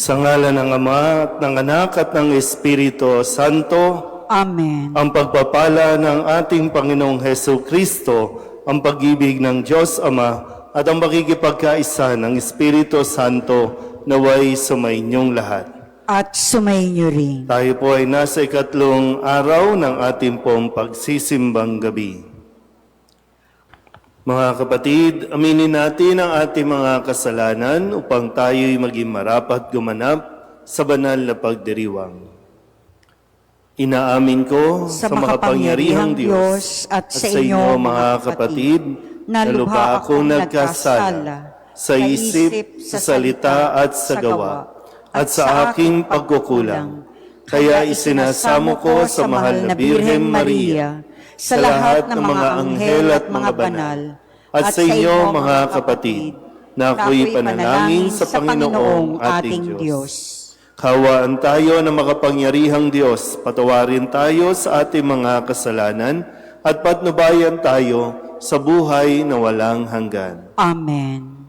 Sa ngalan ng Ama at ng Anak at ng Espiritu Santo, Amen. ang pagpapala ng ating Panginoong Hesu Kristo, ang pag-ibig ng Diyos Ama at ang makikipagkaisa ng Espiritu Santo naway sumainyong lahat. At sumainyo rin. Tayo po ay nasa ikatlong araw ng ating pong pagsisimbang gabi. Mga kapatid, aminin natin ang ating mga kasalanan upang tayo'y maging marapat gumanap sa banal na pagdiriwang. Inaamin ko sa makapangyarihang Diyos at sa inyo mga kapatid na lubha akong nagkasala sa isip, sa salita at sa gawa at sa aking pagkukulang. Kaya isinasamo ko sa mahal na Birhen Maria, sa lahat ng mga anghel at mga banal, at sa inyo mga kapatid, na ako'y panalangin sa Panginoong ating Diyos. Kawaan tayo ng makapangyarihang Diyos, patawarin tayo sa ating mga kasalanan, at patnubayan tayo sa buhay na walang hanggan. Amen.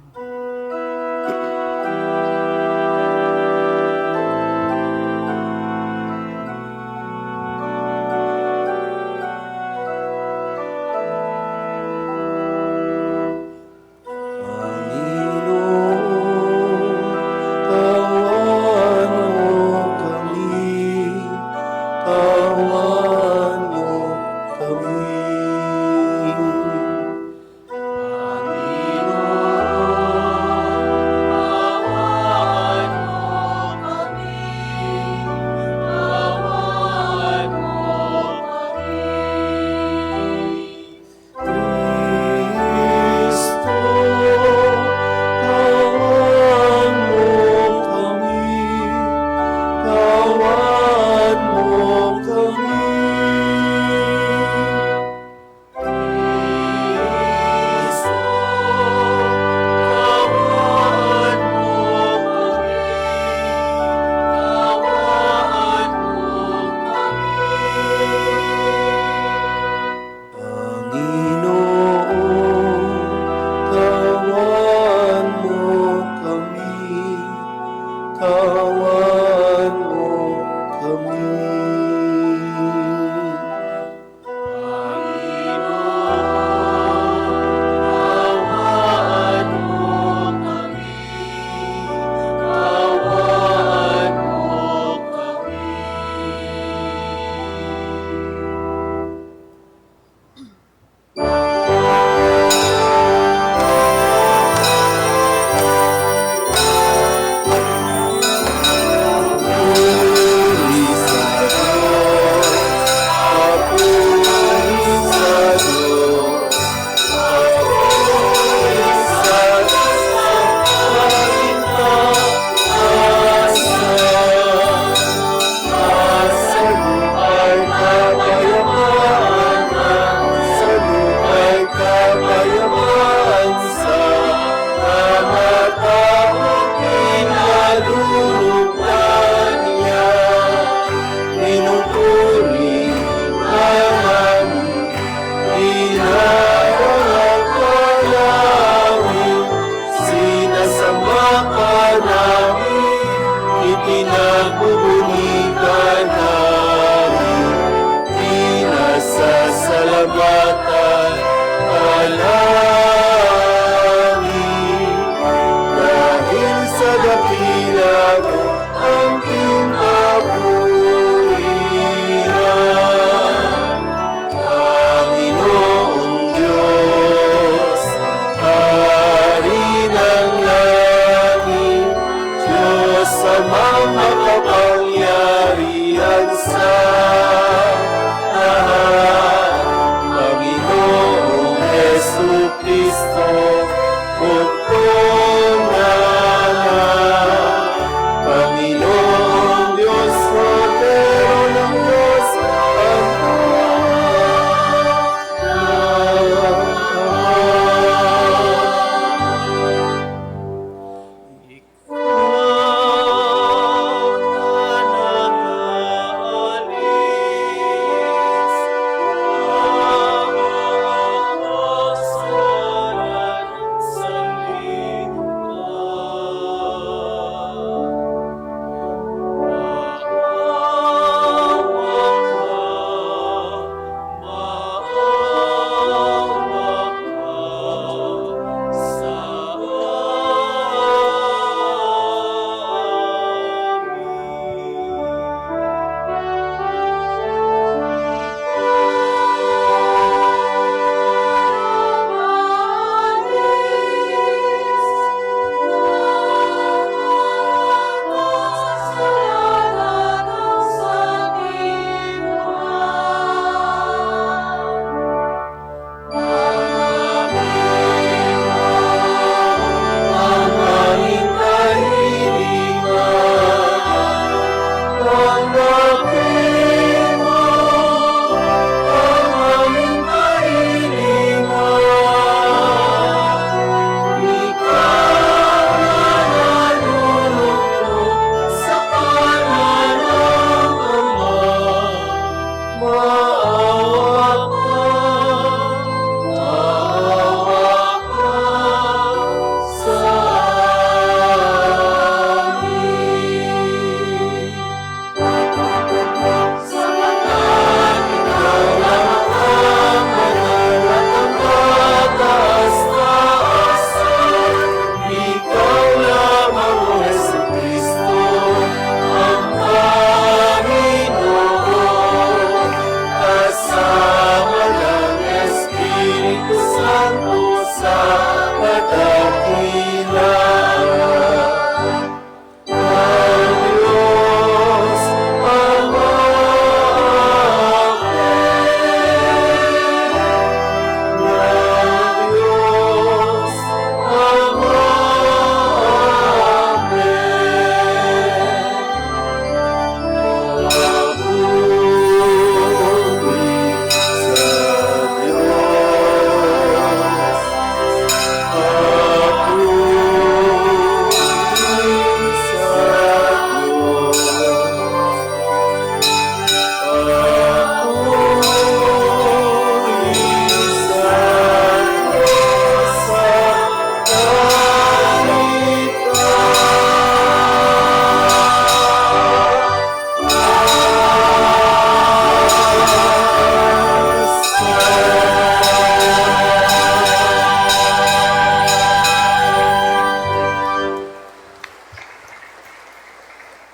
Ikaw na nag-aalin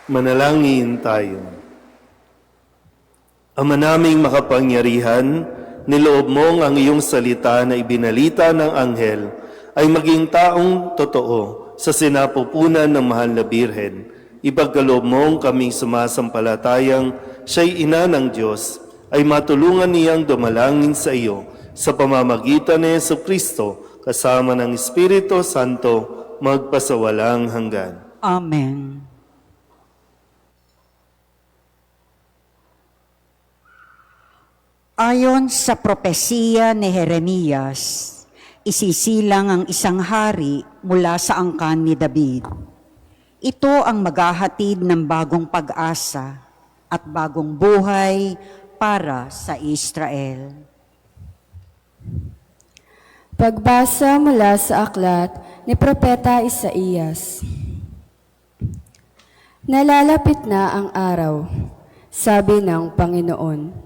Manalangin tayo. Ama naming makapangyarihan, niloob mong ang iyong salita na ibinalita ng anghel ay maging taong totoo sa sinapupunan ng mahal na Birhen. Ipagkaloob mong kaming sumasampalatayang siya'y ina ng Diyos, ay matulungan niyang dumalangin sa iyo sa pamamagitan ni Jesucristo kasama ng Espiritu Santo magpasawalang hanggan. Amen. Ayon sa propesiya ni Jeremias, isisilang ang isang hari mula sa angkan ni David. Ito ang maghahatid ng bagong pag-asa at bagong buhay para sa Israel. Pagbasa mula sa aklat ni Propeta Isaías. Nalalapit na ang araw, sabi ng Panginoon.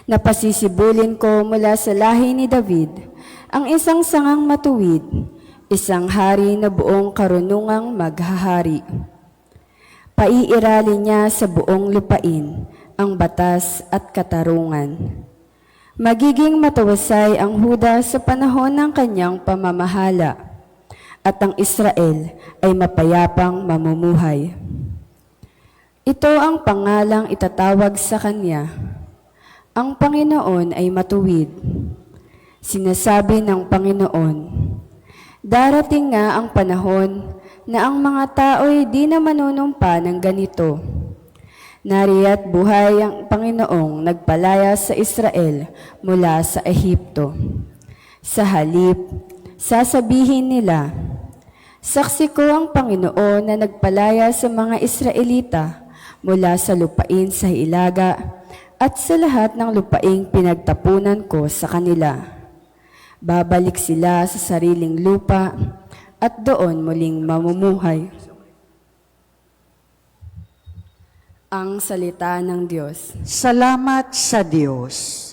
Napasisibulin ko mula sa lahi ni David ang isang sangang matuwid, isang hari na buong karunungang maghahari. Paiiralin niya sa buong lupain ang batas at katarungan. Magiging matawassay ang Huda sa panahon ng kanyang pamamahala, at ang Israel ay mapayapang mamumuhay. Ito ang pangalang itatawag sa kanya. Ang Panginoon ay matuwid. Sinasabi ng Panginoon, darating nga ang panahon na ang mga tao'y di na manunumpa ng ganito. Nariya't buhay ang Panginoong nagpalaya sa Israel mula sa Ehipto. Sa halip, sasabihin nila, saksi ko ang Panginoon na nagpalaya sa mga Israelita mula sa lupain sa hilaga at sa lahat ng lupaing pinagtapunan ko sa kanila. Babalik sila sa sariling lupa at doon muling mamumuhay. Ang salita ng Diyos. Salamat sa Diyos.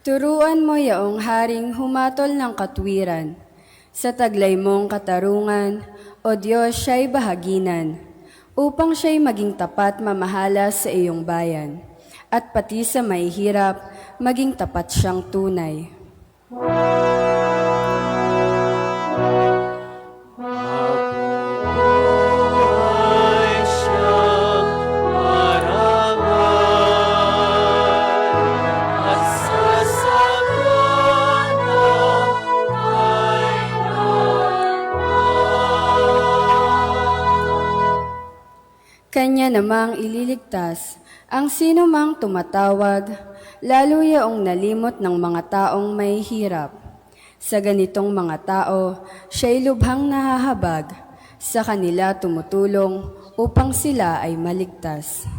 Turuan mo yaong haring humatol ng katwiran. Sa taglay mong katarungan, O Diyos, siya'y bahaginan, upang siya'y maging tapat mamahala sa iyong bayan, at pati sa mahihirap, maging tapat siyang tunay. Kanya namang ililigtas ang sino mang tumatawag, lalo yaong nalimot ng mga taong may hirap. Sa ganitong mga tao, siya'y lubhang nahahabag, sa kanila tumutulong upang sila ay maligtas.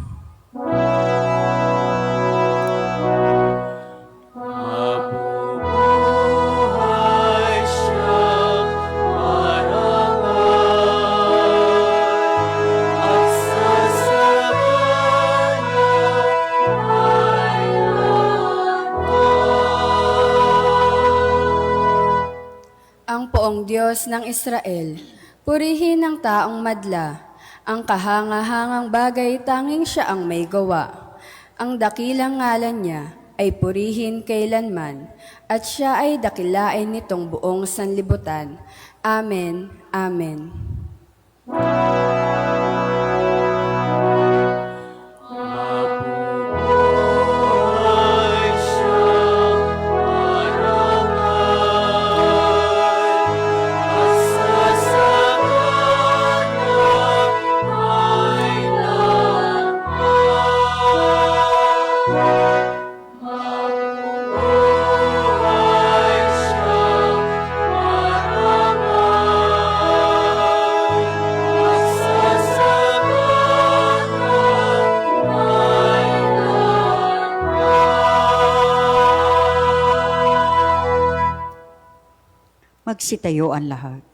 Ang poong Diyos ng Israel, purihin ang taong madla, ang kahangahangang bagay tanging siya ang may gawa. Ang dakilang ngalan niya ay purihin kailanman, at siya ay dakilain nitong buong sanlibutan. Amen. Amen. Magsitayo ang lahat.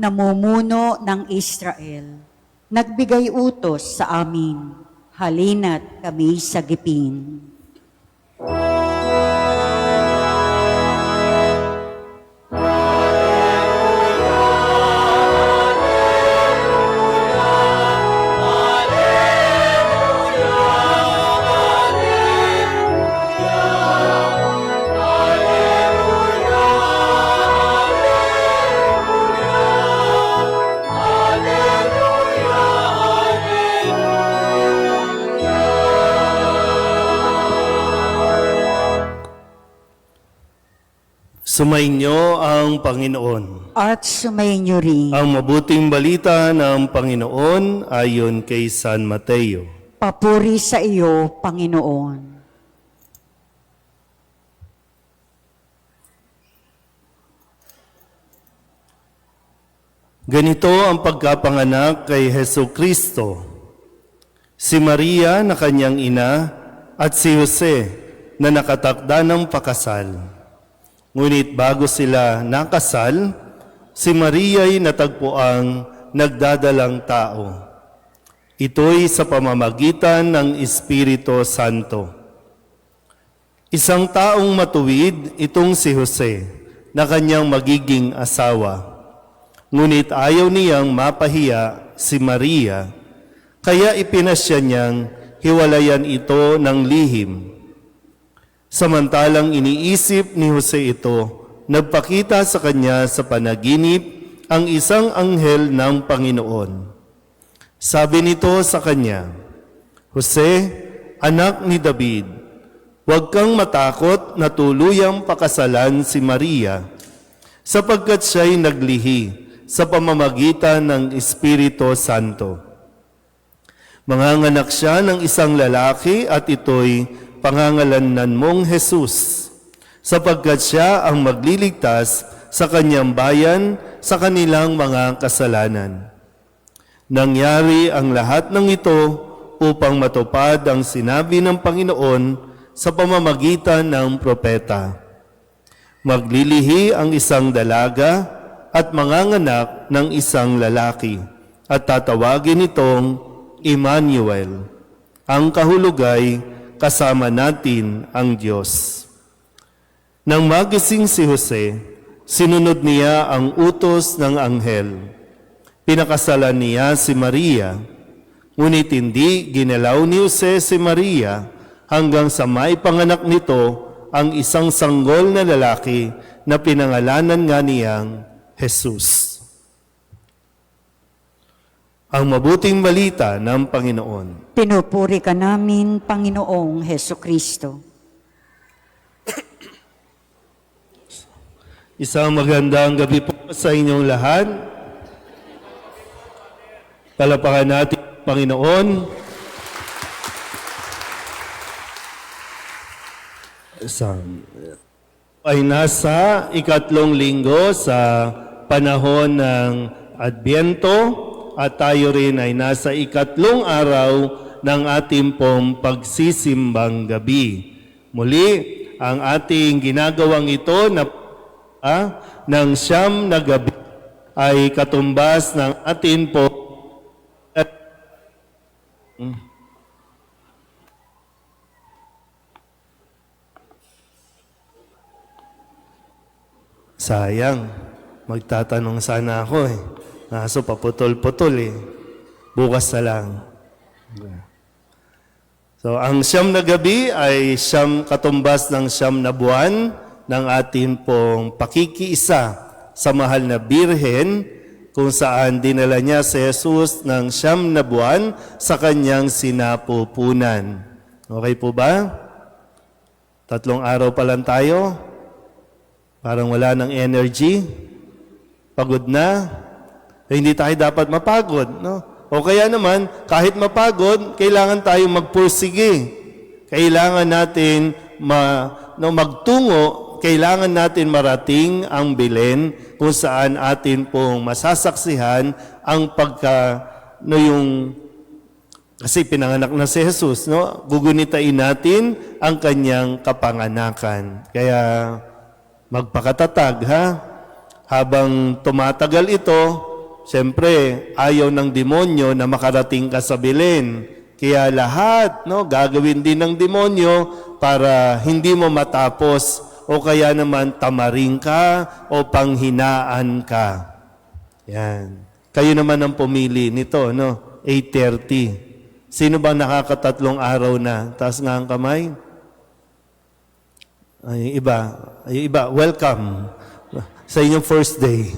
Namumuno ng Israel, nagbigay utos sa amin, halina't kami sagipin. Sumainyo ang Panginoon. At sumainyo rin. Ang mabuting balita ng Panginoon ayon kay San Mateo. Papuri sa iyo, Panginoon. Ganito ang pagkapanganak kay Hesu Kristo. Si Maria na kanyang ina at si Jose na nakatakda ng pakasal. Ngunit bago sila nakasal, si Maria'y natagpuang nagdadalang tao. Ito'y sa pamamagitan ng Espiritu Santo. Isang taong matuwid itong si Jose na kanyang magiging asawa. Ngunit ayaw niyang mapahiya si Maria, kaya ipinasya niyang hiwalayan ito ng lihim. Samantalang iniisip ni Jose ito, nagpakita sa kanya sa panaginip ang isang anghel ng Panginoon. Sabi nito sa kanya, Jose, anak ni David, huwag kang matakot na tuluyang pakasalan si Maria, sapagkat siya'y naglihi sa pamamagitan ng Espiritu Santo. Manganganak siya ng isang lalaki at ito'y pangangalanan mong Jesus, sapagkat siya ang magliligtas sa kanyang bayan sa kanilang mga kasalanan. Nangyari ang lahat ng ito upang matupad ang sinabi ng Panginoon sa pamamagitan ng propeta. Maglilihi ang isang dalaga at manganganak ng isang lalaki, at tatawagin itong Emmanuel. Ang kahulugay, kasama natin ang Diyos. Nang magising si Jose, sinunod niya ang utos ng anghel. Pinakasalan niya si Maria, ngunit hindi ginalaw ni Jose si Maria hanggang sa maipanganak nito ang isang sanggol na lalaki na pinangalanan nga niyang Jesus. Ang mabuting balita ng Panginoon. Pinupuri ka namin, Panginoong Hesu Kristo. Isang magandang gabi po sa inyong lahat. Palapakan natin ang Panginoon. Ay nasa ikatlong linggo sa panahon ng Adbyento, at tayo rin ay nasa ikatlong araw ng ating pong pagsisimbang gabi. Muli, ang ating ginagawang ito na ng siyam na gabi ay katumbas ng ating pong sayang, magtatanong sana ako eh. Kaso paputol-putol eh. Bukas na lang. So, ang siyam na gabi ay siyam katumbas ng siyam na buwan ng ating pong pakikiisa sa mahal na Birhen, kung saan dinala niya si Jesus ng siyam na buwan sa kanyang sinapupunan. Okay po ba? 3 araw pa lang tayo, parang wala ng energy, pagod na, hindi tayo dapat mapagod, no? O kaya naman, kahit mapagod, kailangan tayong magpursige. Kailangan natin magtungo, kailangan natin marating ang Belen kung saan atin pong masasaksihan ang kasi pinanganak na si Jesus, no? Gugunitain natin ang kanyang kapanganakan. Kaya magpakatatag, ha? Habang tumatagal ito, siyempre, ayaw ng demonyo na makarating ka sa Belen. Kaya lahat, no, gagawin din ng demonyo para hindi mo matapos o kaya naman tamaring ka o panghinaan ka. Yan. Kayo naman ang pumili nito, no? 8:30. Sino bang nakakatatlong araw na? Taas nga ang kamay. Ay, iba, welcome sa inyong first day.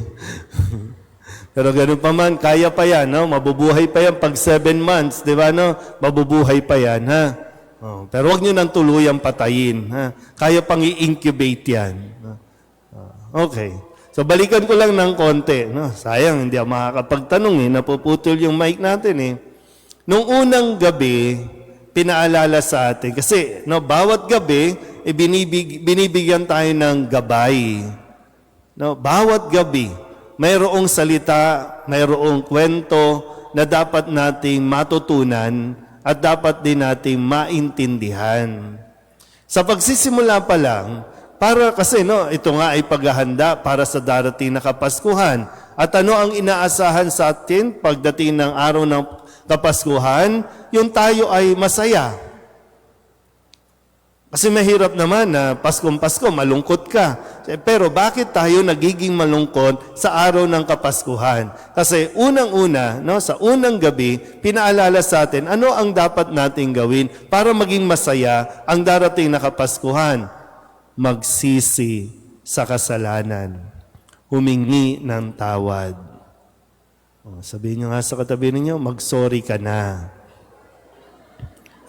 Pero ganun pa man, kaya pa yan, no? Mabubuhay pa yan pag 7 months, di ba, no? Mabubuhay pa yan, ha? Oh, pero wag nyo nang tuluyang patayin, ha? Kaya pang i-incubate yan. Okay. So, balikan ko lang ng konti, no? Sayang, hindi ako makakapagtanong, napuputol yung mic natin, eh. Nung unang gabi, pinaalala sa atin, kasi, no, bawat gabi, binibigyan tayo ng gabay. No, bawat gabi, mayroong salita, mayroong kwento na dapat nating matutunan at dapat din nating maintindihan. Sa pagsisimula pa lang, kasi ito nga ay paghahanda para sa darating na Kapaskuhan. At ano ang inaasahan sa atin pagdating ng araw ng Kapaskuhan? Yung tayo ay masaya. Kasi mahirap naman na Paskong-Pasko, malungkot ka. Pero bakit tayo nagiging malungkot sa araw ng Kapaskuhan? Kasi unang-una, no, sa unang gabi, pinaalala sa atin ano ang dapat nating gawin para maging masaya ang darating na Kapaskuhan. Magsisi sa kasalanan. Humingi ng tawad. Sabihin nyo nga sa katabi ninyo, mag-sorry ka na.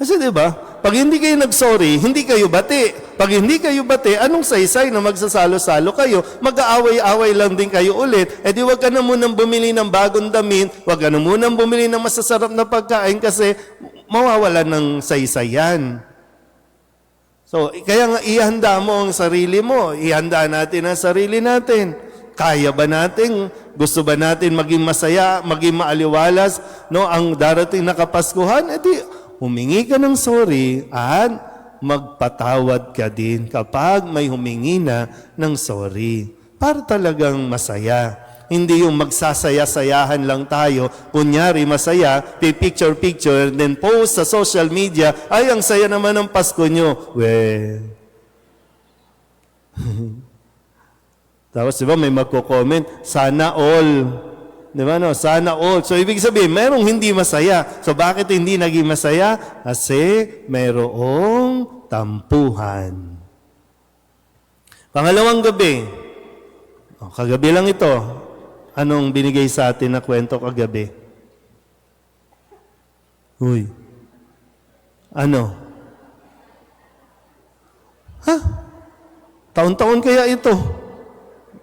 Kasi diba, pag hindi kayo nag-sorry, hindi kayo bati. Pag hindi kayo bati, anong saysay na magsasalo-salo kayo? Mag-aaway-aaway lang din kayo ulit. E di wag ka na munang bumili ng bagong damit, wag ka na munang bumili ng masasarap na pagkain kasi mawawala ng saysay yan. So, kaya nga ihanda mo ang sarili mo, ihanda natin ang sarili natin. Kaya ba natin? Gusto ba natin maging masaya, maging maaliwalas, no, ang darating na Kapaskuhan? E di, humingi ka ng sorry at magpatawad ka din kapag may humingi na ng sorry. Para talagang masaya. Hindi yung magsasaya-sayahan lang tayo. Kunyari, masaya, picture-picture, then post sa social media, ay, ang saya naman ng Pasko nyo. Tapos, di ba, may magko-comment, sana all. Di ba, no? Sana all. So, ibig sabihin, merong hindi masaya. So, bakit hindi naging masaya? Kasi merong tampuhan. Pangalawang gabi. Kagabi lang ito. Anong binigay sa atin na kwento kagabi? Uy. Ano? Taon-taon kaya ito?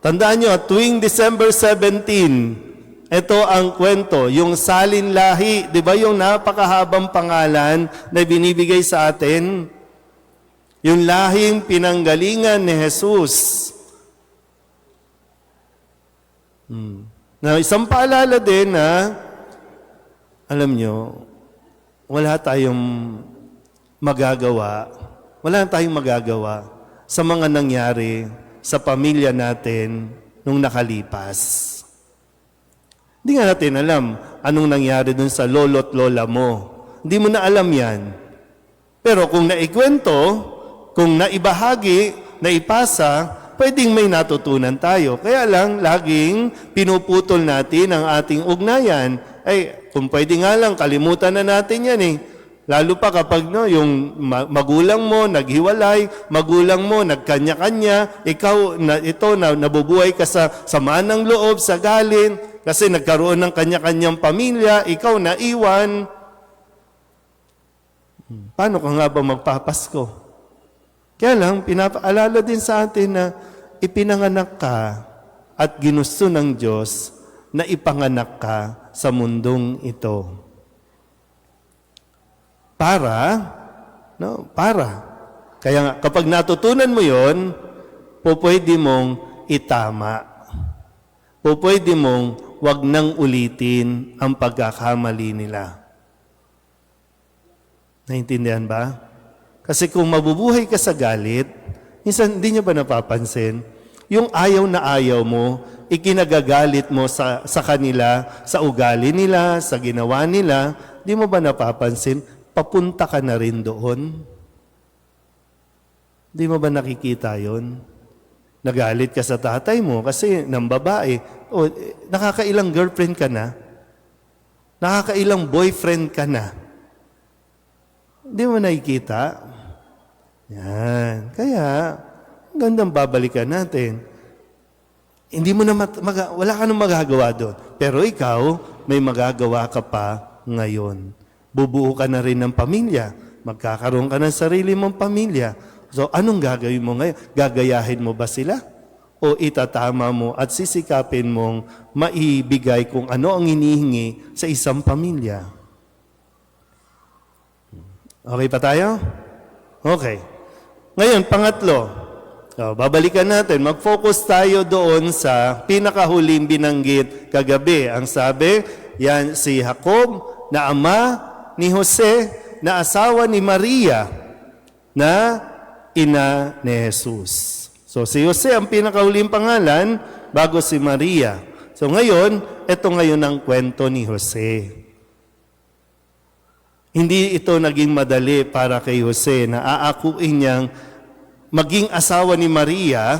Tandaan nyo, tuwing December 17, ito ang kwento, yung salin lahi, di ba yung napakahabang pangalan na binibigay sa atin? Yung lahing pinanggalingan ni Jesus. Na isang paalala din na, alam nyo, wala tayong magagawa sa mga nangyari sa pamilya natin nung nakalipas. Hindi nga natin alam anong nangyari dun sa lolo't lola mo. Hindi mo na alam yan. Pero kung naikwento, kung naibahagi, naipasa, pwedeng may natutunan tayo. Kaya lang, laging pinuputol natin ang ating ugnayan. Ay, kung pwede nga lang, kalimutan na natin yan eh. Lalo pa kapag yung magulang mo naghiwalay, magulang mo nagkanya-kanya, ikaw nabubuhay ka sa samaan ng loob, sa galit, kasi nagkaroon ng kanya-kanyang pamilya, ikaw naiwan. Paano ka nga ba magpapasko? Kaya lang, pinapaalala din sa atin na ipinanganak ka at ginusto ng Diyos na ipanganak ka sa mundong ito. Para. Kaya nga, kapag natutunan mo yon, pwede mong itama. Pwede mong wag nang ulitin ang pagkakamali nila. Naintindihan ba? Kasi kung mabubuhay ka sa galit, minsan hindi niyo ba napapansin, yung ayaw na ayaw mo, ikinagagalit mo sa kanila, sa ugali nila, sa ginawa nila, di mo ba napapansin, papunta ka na rin doon? Di mo ba nakikita yon? Nagalit ka sa tatay mo kasi ng babae, nakakailang girlfriend ka na? Nakakailang boyfriend ka na? Di mo nakikita? Yan. Kaya, gandang babalikan natin. Hindi mo na wala ka nang magagawa doon. Pero ikaw, may magagawa ka pa ngayon. Bubuo ka na rin ng pamilya. Magkakaroon ka ng sarili mong pamilya. So, anong gagawin mo ngayon? Gagayahin mo ba sila? O itatama mo at sisikapin mong maibigay kung ano ang hinihingi sa isang pamilya? Okay pa tayo? Okay. Ngayon, pangatlo. Babalikan natin. Mag-focus tayo doon sa pinakahuling binanggit kagabi. Ang sabi, yan si Jacob na ama ni Jose na asawa ni Maria na ina ni Jesus. So si Jose ang pinakahuling pangalan bago si Maria. So ngayon, ito ngayon ang kwento ni Jose. Hindi ito naging madali para kay Jose na aakuin niyang maging asawa ni Maria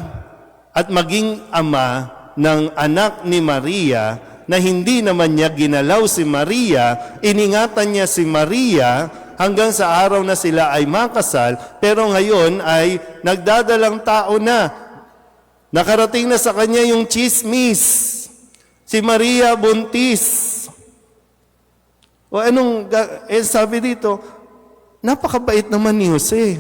at maging ama ng anak ni Maria na hindi naman niya ginalaw si Maria, iningatan niya si Maria hanggang sa araw na sila ay makasal, pero ngayon ay nagdadalang tao na. Nakarating na sa kanya yung chismis. Si Maria buntis. O sabi dito, napakabait naman ni Jose.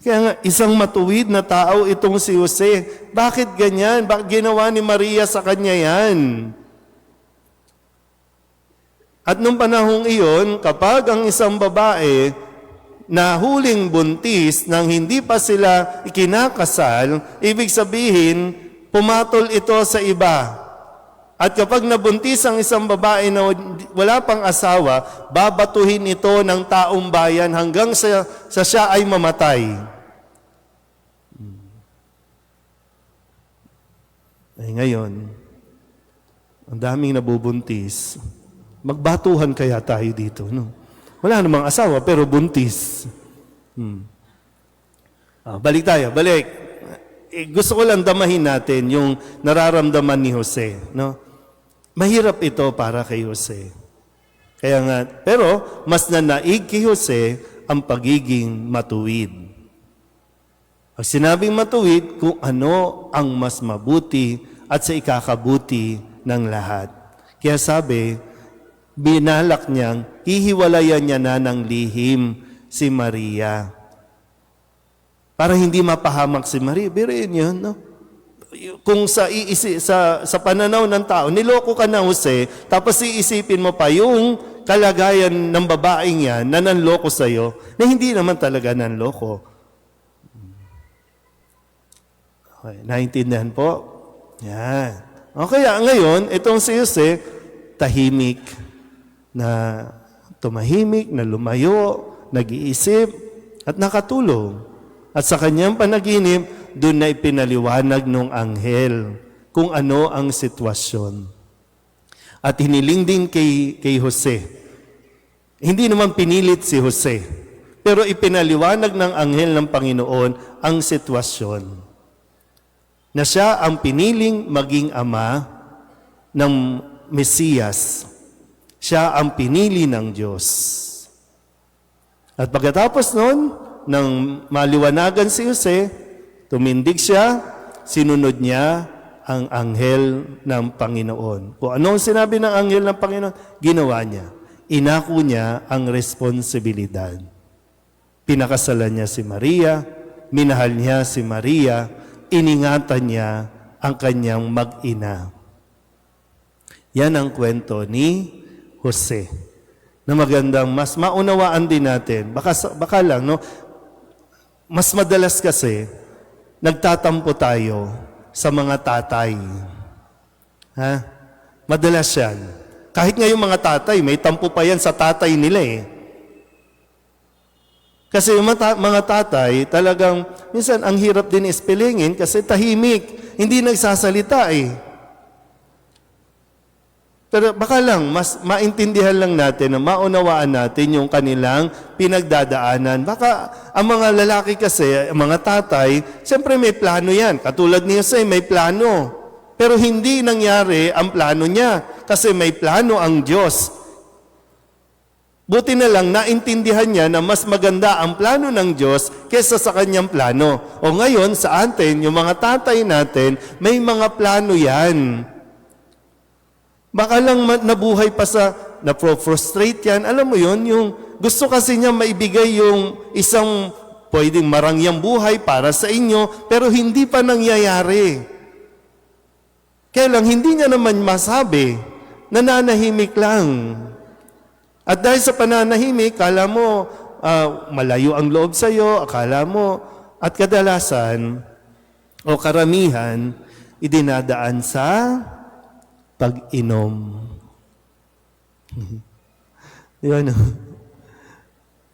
Kaya nga, isang matuwid na tao itong si Jose. Bakit ganyan? Bakit ginawa ni Maria sa kanya yan? At nung panahong iyon, kapag ang isang babae na huling buntis nang hindi pa sila ikinakasal, ibig sabihin, pumatol ito sa iba. At kapag nabuntis ang isang babae na wala pang asawa, babatuhin ito ng taong bayan hanggang sa siya ay mamatay. Ay ngayon, ang daming nabubuntis. Magbatuhan kaya tayo dito, no? Wala namang asawa pero buntis. Balik tayo, balik. Gusto ko lang damahin natin yung nararamdaman ni Jose, no? Mahirap ito para kay Jose. Kaya nga, pero mas nanaig kay Jose ang pagiging matuwid. Pag sinabing matuwid, kung ano ang mas mabuti at sa ikakabuti ng lahat. Kaya sabi, binalak niyang hihiwalayan niya na ng lihim si Maria. Para hindi mapahamak si Maria. Biruin yun, no? Kung sa pananaw ng tao, niloko ka na Jose, tapos iisipin mo pa yung kalagayan ng babaeng yan na nanloko sa'yo, na hindi naman talaga nanloko. Okay, naintindihan po? Yan. Okay, ngayon, itong si Jose, tahimik, na tumahimik, na lumayo, nag-iisip, at nakatulong. At sa kanyang panaginip, doon na ipinaliwanag ng anghel kung ano ang sitwasyon. At hiniling din kay Jose. Hindi naman pinilit si Jose, pero ipinaliwanag ng anghel ng Panginoon ang sitwasyon. Na siya ang piniling maging ama ng Mesiyas. Siya ang pinili ng Diyos. At pagkatapos noon, nang maliwanagan si Jose, tumindig siya, sinunod niya ang anghel ng Panginoon. Kung ano ang sinabi ng anghel ng Panginoon, ginawa niya. Inako niya ang responsibilidad. Pinakasalan niya si Maria, minahal niya si Maria, iningatan niya ang kanyang mag-ina. Yan ang kwento ni Jose. Na magandang mas maunawaan din natin. Baka lang, no? Mas madalas kasi, nagtatampo tayo sa mga tatay. Ha? Madalas yan. Kahit nga yung mga tatay, may tampo pa yan sa tatay nila eh. Kasi yung mga tatay, talagang, minsan ang hirap din ispelingin kasi tahimik. Hindi nagsasalita eh. Pero baka lang, mas maintindihan lang natin, na maunawaan natin yung kanilang pinagdadaanan. Baka ang mga lalaki kasi, ang mga tatay, siyempre may plano yan. Katulad ni Jose, may plano. Pero hindi nangyari ang plano niya kasi may plano ang Diyos. Buti na lang naintindihan niya na mas maganda ang plano ng Diyos kesa sa kanyang plano. O ngayon, sa atin, yung mga tatay natin, may mga plano yan. Baka lang nabuhay pa sa, na-frustrate yan. Alam mo yon, yung gusto kasi niya maibigay yung isang pwedeng marangyang buhay para sa inyo, pero hindi pa nangyayari. Kaya lang, hindi niya naman masabi, nananahimik lang. At dahil sa pananahimik, akala mo malayo ang loob sa iyo, akala mo, at kadalasan, o karamihan, idinadaan sa pag-inom. Yan.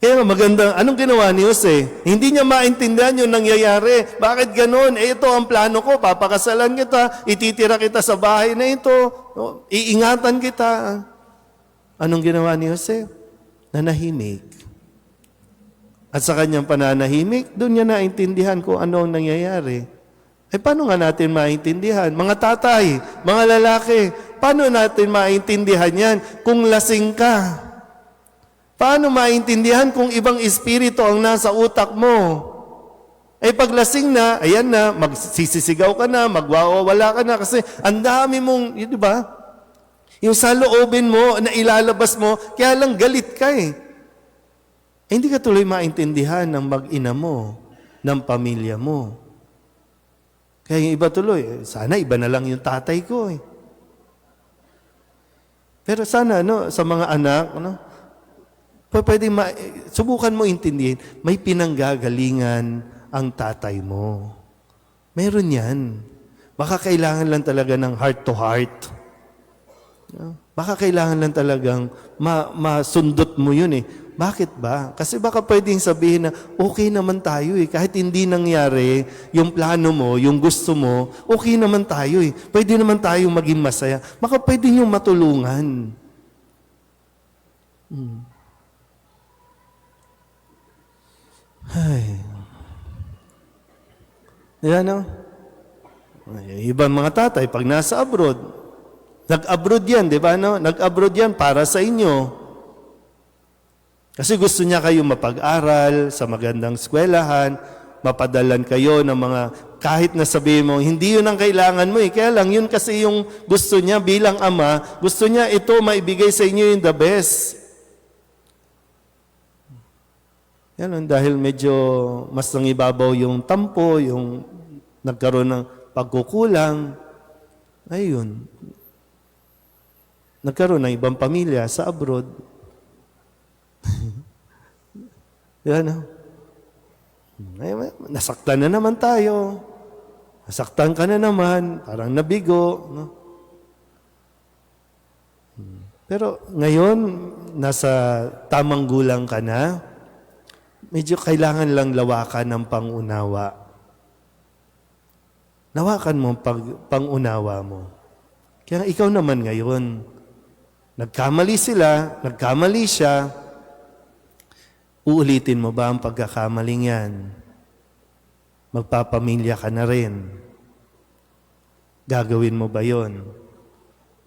Kaya magandang, anong ginawa ni Jose? Hindi niya maintindihan yung nangyayari. Bakit ganun? Ito ang plano ko, papakasalan kita, ititira kita sa bahay na ito, iingatan kita. Anong ginawa ni Jose? Nanahimik. At sa kanyang pananahimik, doon niya naintindihan kung ano ang nangyayari. Paano nga natin maintindihan? Mga tatay, mga lalaki, paano natin maintindihan yan kung lasing ka? Paano maintindihan kung ibang espiritu ang nasa utak mo? Pag lasing na, ayan na, magsisisigaw ka na, magwawala ka na, kasi ang dami mong, di ba? Yung sa loobin mo, na ilalabas mo, kaya lang galit ka eh. Hindi ka tuloy maintindihan ng mag-ina mo, ng pamilya mo. Kaya yung iba tuloy, sana iba na lang yung tatay ko eh. Pero sana, sa mga anak, subukan mo intindihin, may pinanggagalingan ang tatay mo. Meron yan. Baka kailangan lang talaga ng heart to heart. Baka kailangan lang talagang masundot mo yun eh. Bakit ba? Kasi baka pwedeng sabihin na okay naman tayo eh. Kahit hindi nangyari yung plano mo, yung gusto mo, okay naman tayo eh. Pwede naman tayo maging masaya. Baka pwede nyo matulungan. Ay. Yan o. Ibang mga tatay, pag nasa abroad, nag-abroad yan, di ba? No? Nag-abroad yan para sa inyo. Kasi gusto niya kayo mapag-aral sa magandang eskwelahan, mapadalan kayo ng mga, kahit na sabihin mo, hindi yun ang kailangan mo eh. Kaya lang, yun kasi yung gusto niya bilang ama, gusto niya ito maibigay sa inyo yung the best. Yan, dahil medyo mas nangibabaw yung tampo, yung nagkaroon ng pagkukulang, ayun, nagkaroon ng ibang pamilya sa abroad. Yan, nasaktan na naman tayo. Nasaktan ka na naman, parang nabigo. No? Pero ngayon, nasa tamang gulang ka na, medyo kailangan lang lawakan ng pangunawa. Lawakan mo pangunawa mo. Kaya ikaw naman ngayon, nagkamali sila, nagkamali siya, uulitin mo ba ang pagkakamaling yan? Magpapamilya ka na rin. Gagawin mo ba yon?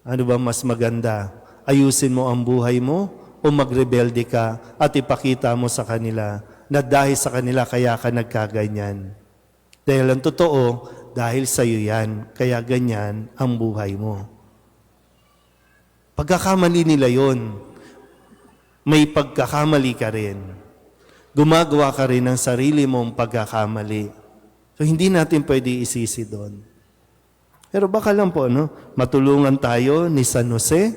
Ano ba mas maganda? Ayusin mo ang buhay mo o magrebelde ka at ipakita mo sa kanila na dahil sa kanila kaya ka nagkaganyan? Dahil ang totoo, dahil sa iyo yan, kaya ganyan ang buhay mo. Pagkakamali nila yon, may pagkakamali ka rin. gumagawa ka rin ng sarili mong pagkakamali. So, hindi natin pwede isisi doon. Pero baka lang po, matulungan tayo ni San Jose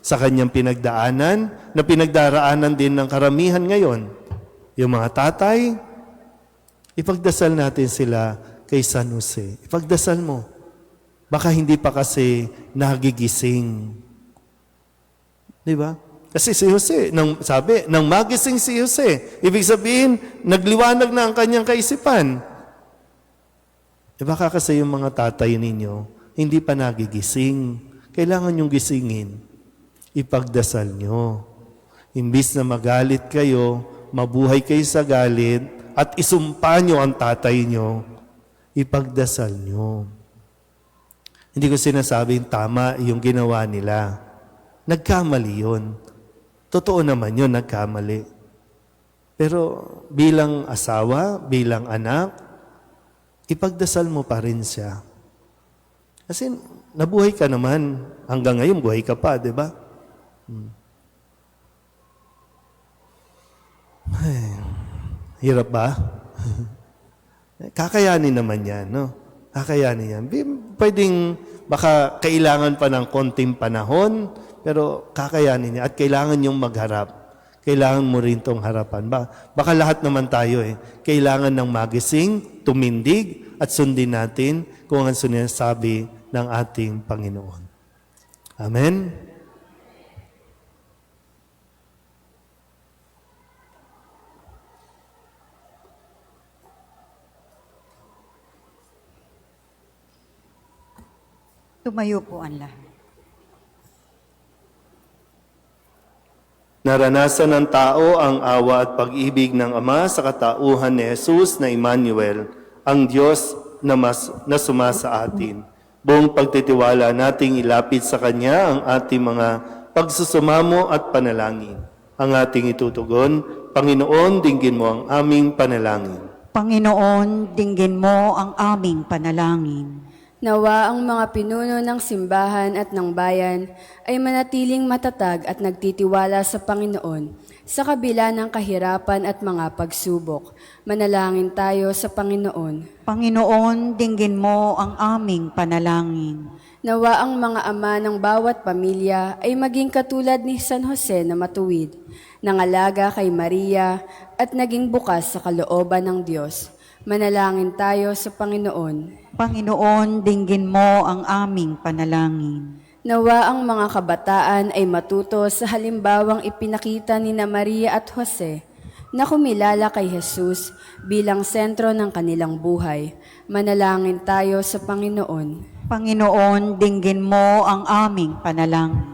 sa kanyang pinagdaanan, na pinagdaraanan din ng karamihan ngayon. Yung mga tatay, ipagdasal natin sila kay San Jose. Ipagdasal mo. Baka hindi pa kasi nagigising. Di ba? Kasi si Jose, sabi, nang magising si Jose, ibig sabihin, nagliwanag na ang kanyang kaisipan. Baka kasi yung mga tatay ninyo, hindi pa nagigising. Kailangan yung gisingin. Ipagdasal nyo. Imbis na magalit kayo, mabuhay kayo sa galit, at isumpa nyo ang tatay nyo, ipagdasal nyo. Hindi ko sinasabing tama yung ginawa nila. Nagkamali yun. Totoo naman yun, nagkamali. Pero bilang asawa, bilang anak, ipagdasal mo pa rin siya. Kasi nabuhay ka naman. Hanggang ngayon, buhay ka pa, di ba? Ay, hirap ba? Kakayanin naman yan, no? Kakayanin yan. Pwedeng, baka kailangan pa ng konting panahon, pero kakayanin niya. At kailangan yung magharap. Kailangan mo rin tong harapan. Baka lahat naman tayo kailangan ng magising, tumindig, at sundin natin kung ang sinasabi ng ating Panginoon. Amen? Tumayo po ang lahat. Naranasan ng tao ang awa at pag-ibig ng Ama sa katauhan ni Jesus na Emmanuel, ang Diyos na sumasa atin. Buong pagtitiwala nating ilapit sa Kanya ang ating mga pagsusumamo at panalangin. Ang ating itutugon, Panginoon, dinggin mo ang aming panalangin. Panginoon, dinggin mo ang aming panalangin. Nawa ang mga pinuno ng simbahan at ng bayan ay manatiling matatag at nagtitiwala sa Panginoon sa kabila ng kahirapan at mga pagsubok. Manalangin tayo sa Panginoon. Panginoon, dinggin mo ang aming panalangin. Nawa ang mga ama ng bawat pamilya ay maging katulad ni San Jose na matuwid, nangalaga kay Maria at naging bukas sa kalooban ng Diyos. Manalangin tayo sa Panginoon. Panginoon, dinggin mo ang aming panalangin. Nawa ang mga kabataan ay matuto sa halimbawang ipinakita ni na Maria at Jose na kumilala kay Jesus bilang sentro ng kanilang buhay. Manalangin tayo sa Panginoon. Panginoon, dinggin mo ang aming panalangin.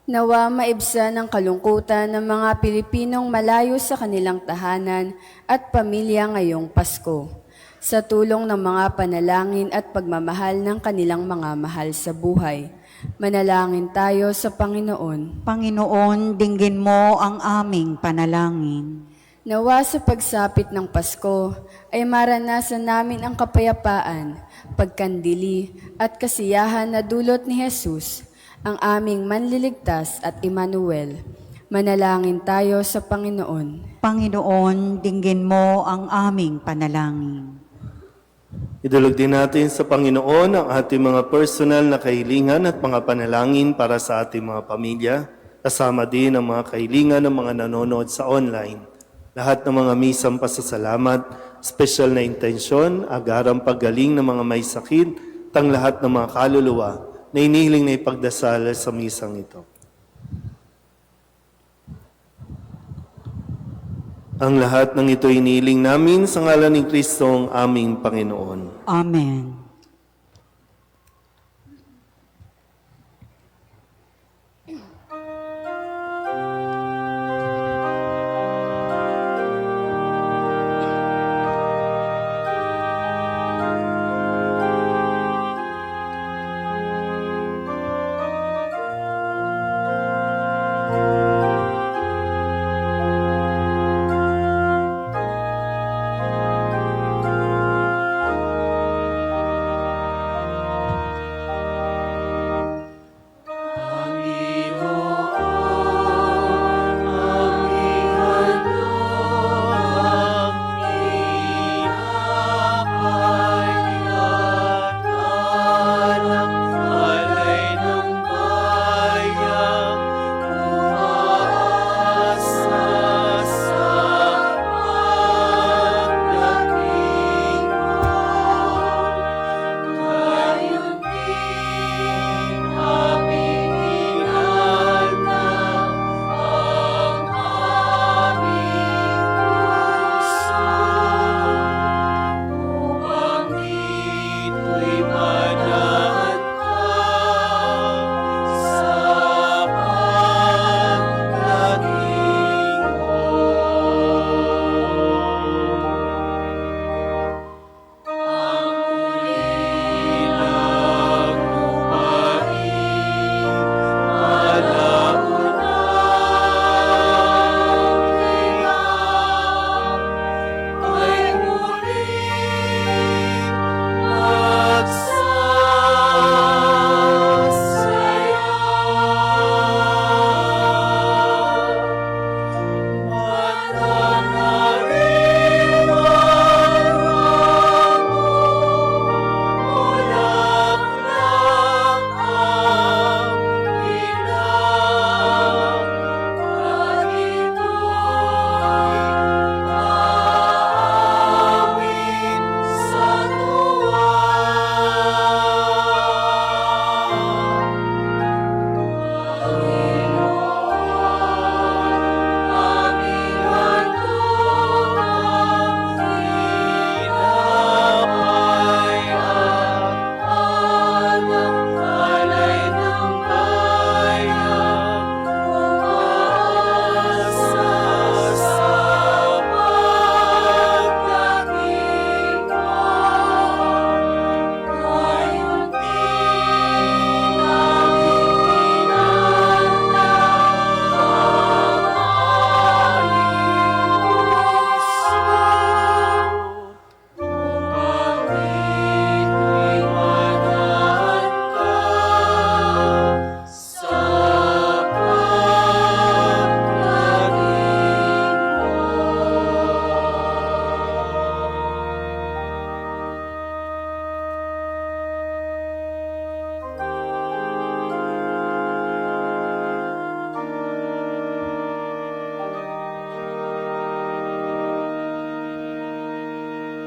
Nawa maibsan ang kalungkutan ng mga Pilipinong malayo sa kanilang tahanan at pamilya ngayong Pasko. Sa tulong ng mga panalangin at pagmamahal ng kanilang mga mahal sa buhay. Manalangin tayo sa Panginoon. Panginoon, dinggin mo ang aming panalangin. Nawa sa pagsapit ng Pasko ay maranasan namin ang kapayapaan, pagkandili at kasiyahan na dulot ni Jesus, ang aming manliligtas at Emmanuel. Manalangin tayo sa Panginoon. Panginoon, dinggin mo ang aming panalangin. Idulog din natin sa Panginoon ang ating mga personal na kahilingan at mga panalangin para sa ating mga pamilya, kasama din ang mga kahilingan ng mga nanonood sa online. Lahat ng mga misang pasasalamat, special na intensyon, agarang paggaling ng mga may sakit, tang lahat ng mga kaluluwa na inihiling na ipagdasal sa misang ito. Ang lahat ng ito inihiling namin sa ngalan ni Kristong aming Panginoon. Amen.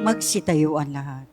Magsitayo ang lahat.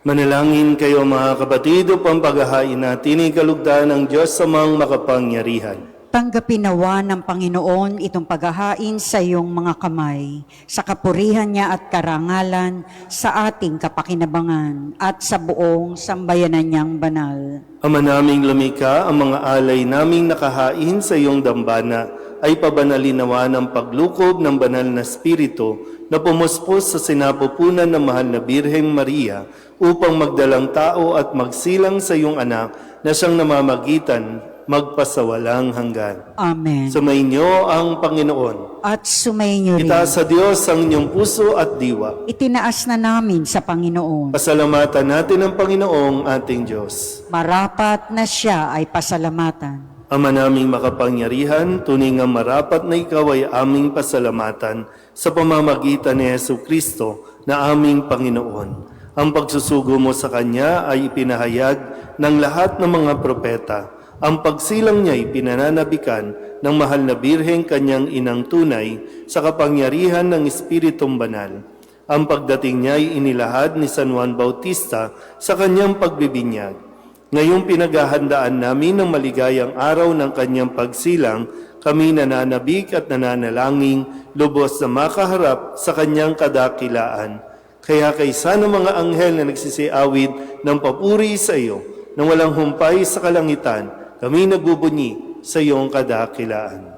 Manalangin kayo mga kapatid upang paghahain natin ang kalugdan ng Diyos sa mga makapangyarihan. Tanggapin nawa ng Panginoon itong paghahain sa iyong mga kamay, sa kapurihan niya at karangalan, sa ating kapakinabangan, at sa buong sambayanan niyang banal. Ama naming lumikha, ang mga alay naming nakahain sa iyong dambana ay pabanalin nawa ng paglukob ng banal na Espiritu na pumuspos sa sinapupunan ng mahal na Birheng Maria upang magdalang tao at magsilang sa iyong anak na siyang namamagitan magpasawalang hanggan. Amen. Sumainyo ang Panginoon. At sumainyo rin. Itaas sa Diyos ang inyong puso at diwa. Itinaas na namin sa Panginoon. Pasalamatan natin ang Panginoong ating Diyos. Marapat na siya ay pasalamatan. Ama naming makapangyarihan, tunay nga marapat na ikaw ay aming pasalamatan sa pamamagitan ni Hesu Kristo na aming Panginoon. Ang pagsusugo mo sa Kanya ay ipinahayag ng lahat ng mga propeta. Ang pagsilang niya ay pinananabikan ng mahal na Birheng kanyang inang tunay sa kapangyarihan ng Espiritong Banal. Ang pagdating niya ay inilahad ni San Juan Bautista sa kanyang pagbibinyag. Ngayong pinaghahandaan namin ng maligayang araw ng kanyang pagsilang, kami nananabik at nananalangin lubos na makaharap sa kanyang kadakilaan. Kaya kaysa ng mga anghel na nagsisiawid ng papuri sa iyo, nang walang humpay sa kalangitan, kami nagbubunyi sa iyong kadakilaan.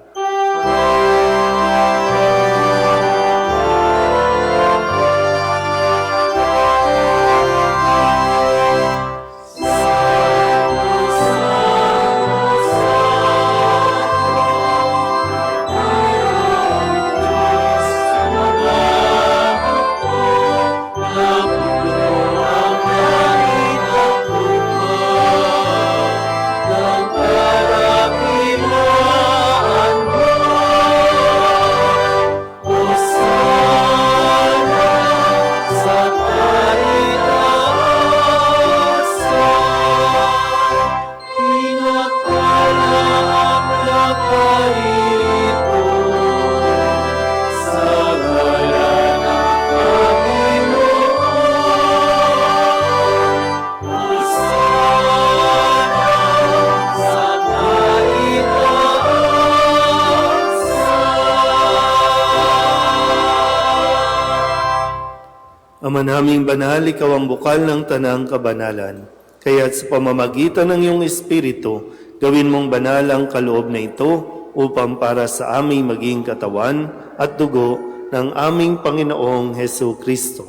Ama naming banal, ikaw ang bukal ng tanang kabanalan. Kaya't sa pamamagitan ng iyong Espiritu, gawin mong banal ang kaloob na ito upang para sa aming maging katawan at dugo ng aming Panginoong Hesu Kristo.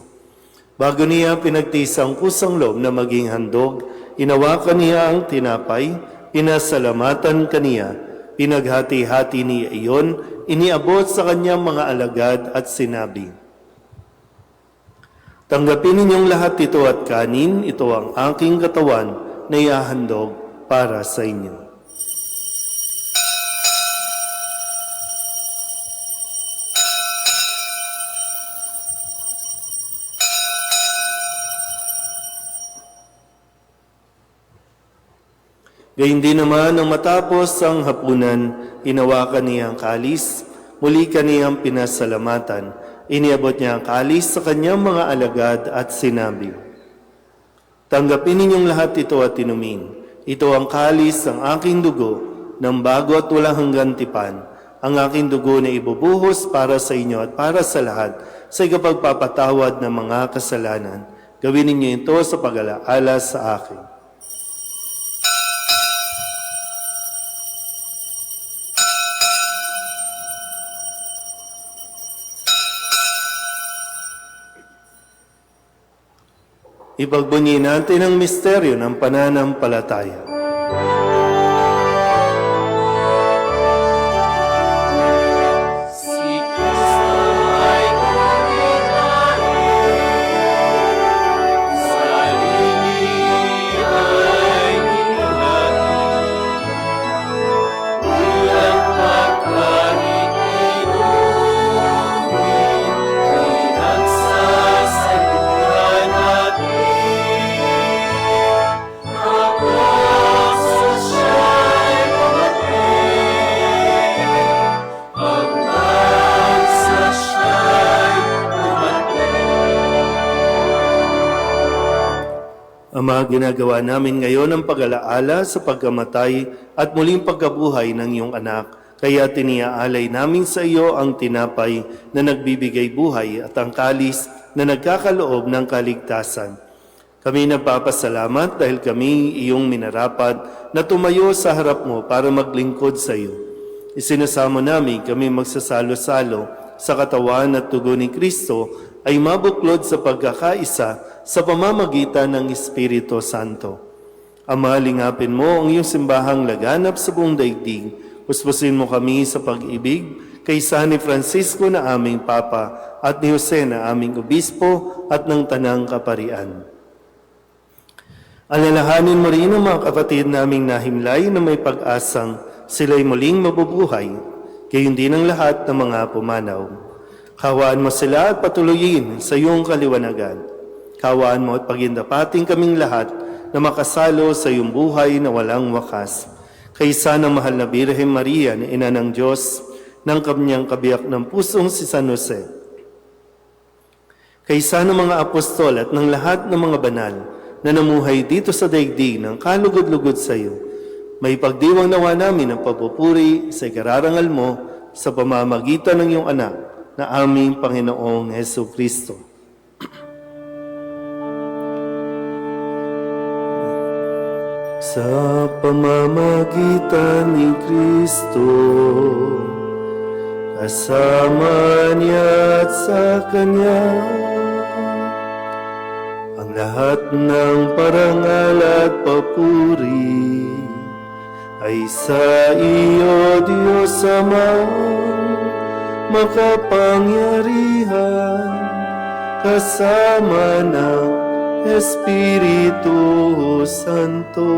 Bago niya pinagtiis ang kusang loob na maging handog, inawakan niya ang tinapay, pinasalamatan kaniya, pinaghati-hati niya iyon, iniabot sa kanyang mga alagad at sinabi, "Tanggapin ninyong lahat ito at kanin, ito ang aking katawan na iahandog para sa inyo." Gayun din naman nang matapos ang hapunan, inawakan niya ang kalis, muli kaniyang pinasalamatan. Iniabot niya ang kalis sa kanyang mga alagad at sinabi, "Tanggapin ninyong lahat ito at inumin. Ito ang kalis ng aking dugo, ng bago at walang hanggang tipan. Ang aking dugo na ibubuhos para sa inyo at para sa lahat sa ikapagpapatawad ng mga kasalanan. Gawin ninyo ito sa pag-alaala sa akin." Ipagbunyi natin ang misteryo ng pananampalataya. ginagawa namin ngayon ang pag-alaala sa pagkamatay at muling pagkabuhay ng iyong anak. Kaya tiniaalay namin sa iyo ang tinapay na nagbibigay buhay at ang kalis na nagkakaloob ng kaligtasan. Kami nagpapasalamat dahil kami iyong minarapat na tumayo sa harap mo para maglingkod sa iyo. Isinasamo namin kami magsasalo-salo sa katawan at dugo ni Kristo ay mabuklod sa pagkakaisa sa pamamagitan ng Espiritu Santo. Ama, lingapin mo ang iyong simbahang laganap sa buong daigdig. Puspusin mo kami sa pag-ibig kay San Francisco na aming Papa at ni Jose na aming Obispo at ng Tanang Kaparian. Alalahanin mo rin ang mga kapatid naming nahimlay na may pag-asang sila'y muling mabubuhay, gayon din ang lahat ng mga pumanaw. Kawaan mo sila at patuloyin sa iyong kaliwanagan. Kawaan mo at pagindapating kaming lahat na makasalo sa iyong buhay na walang wakas. Kaysa ng mahal na Birhen Maria na Ina ng Diyos, ng kanyang kabiyak ng pusong si San Jose. Kaysa ng mga apostol at ng lahat ng mga banal na namuhay dito sa daigdig ng kalugod-lugod sa iyo, may pagdiwang nawa namin ang papupuri sa ikararangal mo sa pamamagitan ng iyong anak na aming Panginoong Hesus Kristo. Sa pamamagitan ni Kristo, kasama niya at sa Kanya, ang lahat ng parangal at papuri ay sa iyo, Diyos Amang makapangyarihan, kasama ng Espiritu Santo,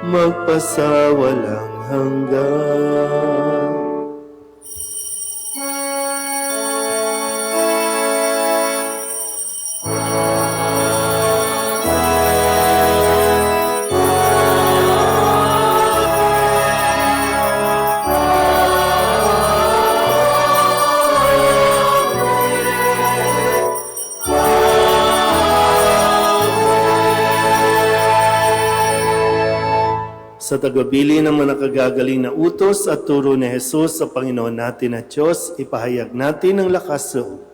magpasawalang hanggan. Sa tagbili ng mga nakagagaling na utos at turo ni Jesus sa Panginoon natin at Diyos, ipahayag natin ang lakas loob.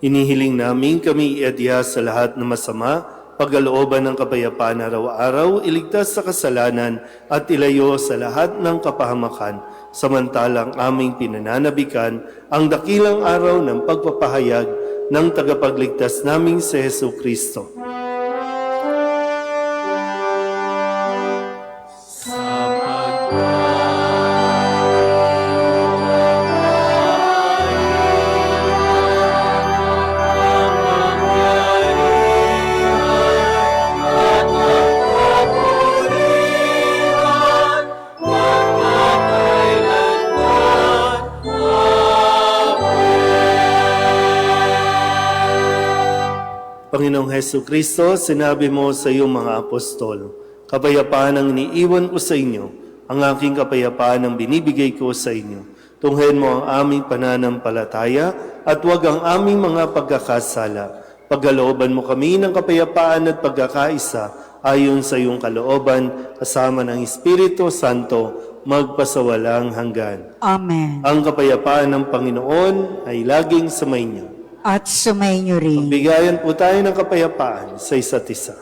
Hinihiling namin kami iadya sa lahat ng masama, pagkalooban ng kapayapaan araw-araw, iligtas sa kasalanan at ilayo sa lahat ng kapahamakan, samantalang aming pinananabikan ang dakilang araw ng pagpapahayag ng tagapagligtas naming si Hesu Kristo. Panginoong Hesu Kristo, sinabi mo sa iyong mga apostol, kapayapaan ang iniiwan ko sa inyo, ang aking kapayapaan ang binibigay ko sa inyo. Tunghayin mo ang aming pananampalataya at huwag ang aming mga pagkakasala. Pagkalooban mo kami ng kapayapaan at pagkakaisa ayon sa iyong kalooban, kasama ng Espiritu Santo, magpasawalang hanggan. Amen. Ang kapayapaan ng Panginoon ay laging sumainyo. At sumainyo rin. Bigayan po tayo ng kapayapaan sa isa't isa.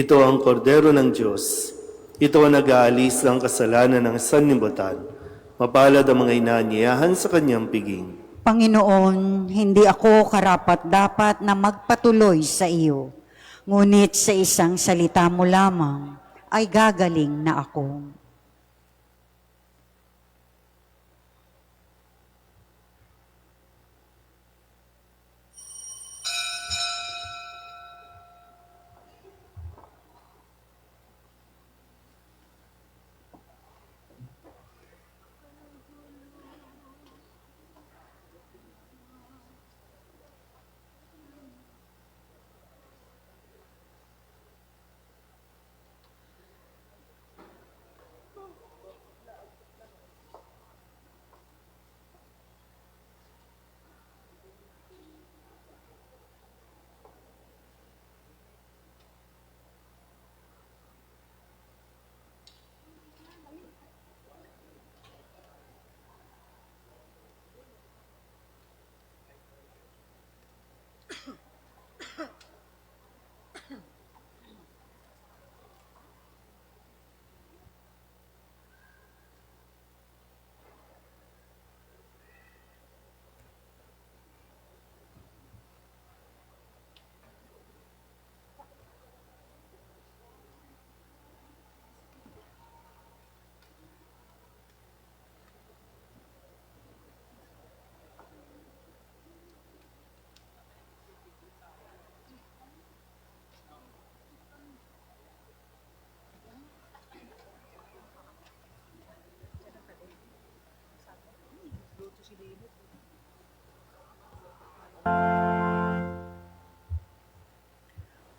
Ito ang kordero ng Diyos. Ito ang nag-aalis ng kasalanan ng sanlibutan. Mapalad ang mga inaanyayahan sa kanyang piging. Panginoon, hindi ako karapat-dapat na magpatuloy sa iyo. Ngunit sa isang salita mo lamang ay gagaling na ako.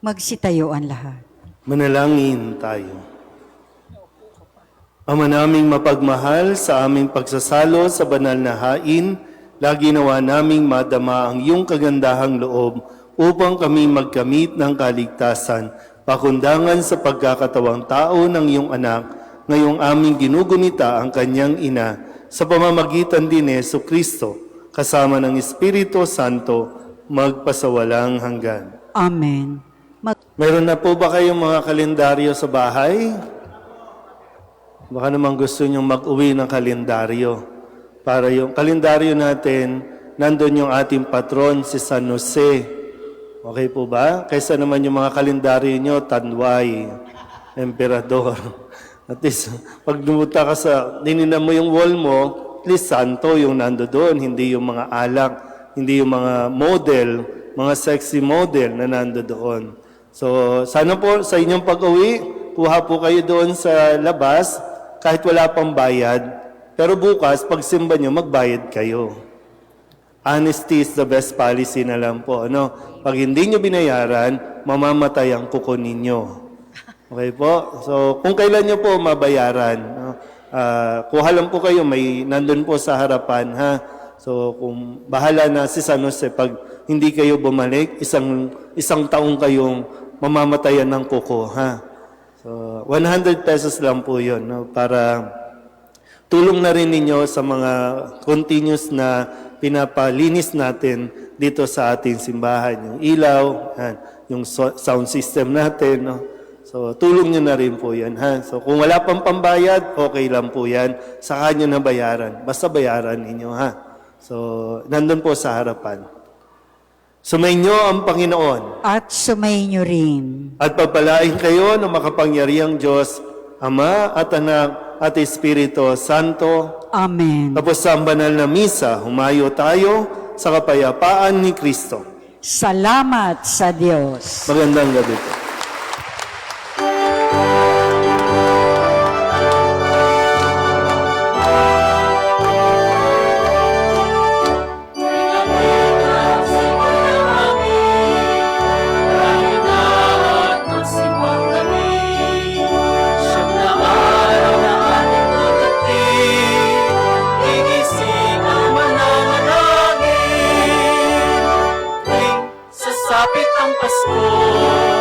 Magsitayo ang lahat. Manalangin tayo. Ama naming mapagmahal, sa aming pagsasalo sa banal na hain, lagi nawa naming madama ang iyong kagandahang loob upang kami magkamit ng kaligtasan, pakundangan sa pagkakatawang tao ng iyong anak, ngayong aming ginugunita ang kanyang ina, sa pamamagitan din ni Jesucristo, kasama ng Espiritu Santo, magpasawalang hanggan. Amen. Meron na po ba kayong mga kalendaryo sa bahay? Baka naman gusto nyong mag-uwi ng kalendaryo. Para yung kalendaryo natin, nandun yung ating patron, si San Jose. Okay po ba? Kaysa naman yung mga kalendaryo nyo, Tanway, Emperador. At least, pag dumuta ka dininan mo yung wall mo, at least santo yung nando doon, hindi yung mga alak, hindi yung mga model, mga sexy model na nando doon. So, sana po sa inyong pag-uwi, kuha po kayo doon sa labas, kahit wala pang bayad. Pero bukas, pag simba nyo, magbayad kayo. Honesty is the best policy na lang po. Ano? Pag hindi nyo binayaran, mamamatay ang kuko ninyo. Okay po? So, kung kailan nyo po mabayaran, no? Kuha lang po kayo, may nandun po sa harapan, ha? So, kung bahala na si San Jose, pag hindi kayo bumalik, isang taong kayong mamamatayan ng kuko, ha? So, 100 pesos lang po yun, no? Para tulong na rin ninyo sa mga continuous na pinapalinis natin dito sa ating simbahan. Yung ilaw, yung sound system natin, no? So, tulong nyo na rin po yan, ha? So, kung wala pang pambayad, okay lang po yan. Saka nyo na bayaran. Basta bayaran ninyo, ha? So, nandun po sa harapan. Sumainyo ang Panginoon. At sumainyo rin. At pagpalain kayo ng makapangyarihang Diyos, Ama at Anak at Espiritu Santo. Amen. Tapos sa banal na misa, humayo tayo sa kapayapaan ni Kristo. Salamat sa Diyos. Magandang gabi po. Sasapit ang Pasko.